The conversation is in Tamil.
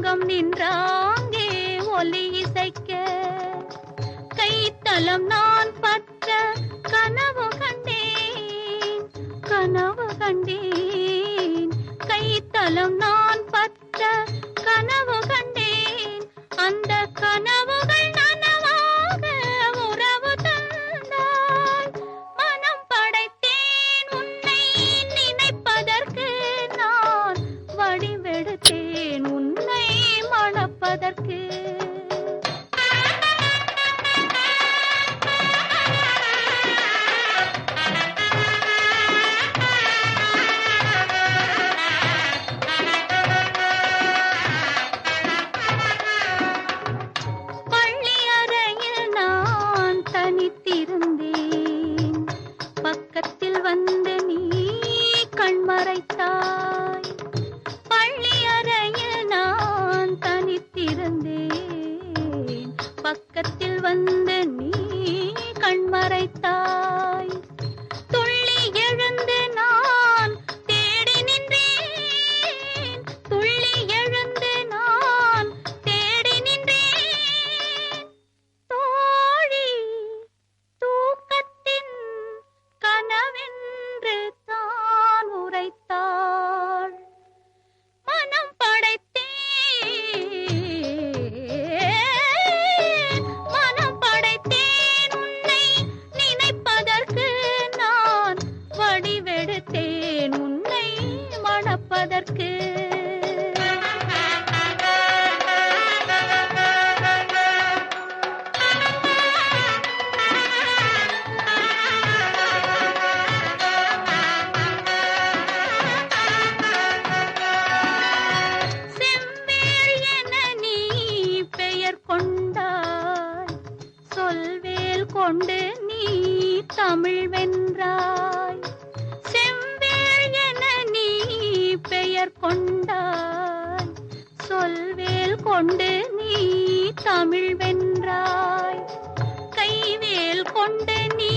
அங்கம் நின்றாங்கே ஒலி இசைக்க கைத்தலம் நான் பற்ற கனவு கண்டேன் கனவு கண்டேன் கைத்தலம் நான் பற்ற கனவு கண்டேன் அந்த கனவுகள் நனவாக உறவு தந்தாய் மனம் படைத்தேன் உன்னை நினைப்பதற்கு நான் வடிவெடுத்தேன் உன்னை மணப்பதற்கு பக்கத்தில் வந்து நீ கண்மறைத்தாய் பள்ளி அறையில் நான் தனித்திருந்தேன் பக்கத்தில் வந்து நீ கண்மறைத்தாய் துள்ளி எழுந்து நான் தேடி நின்றேன் துள்ளி எழுந்து நான் தேடி நின்றேன் தோழி தூக்கத்தின் கனவென்று தான் உரைத்தாள் மனம் படைத்தேன் உன்னை நினைப்பதற்கு நான் வடிவெடுத்தேன் உன்னை மணப்பதற்கு சொல்வேல் கொண்டு நீ தமிழ் வென்றாய் செவ்வேள் என நீ பெயர் கொண்டாய் சொல்வேல் கொண்டு நீ தமிழ் வென்றாய் கைவேல் கொண்டு நீ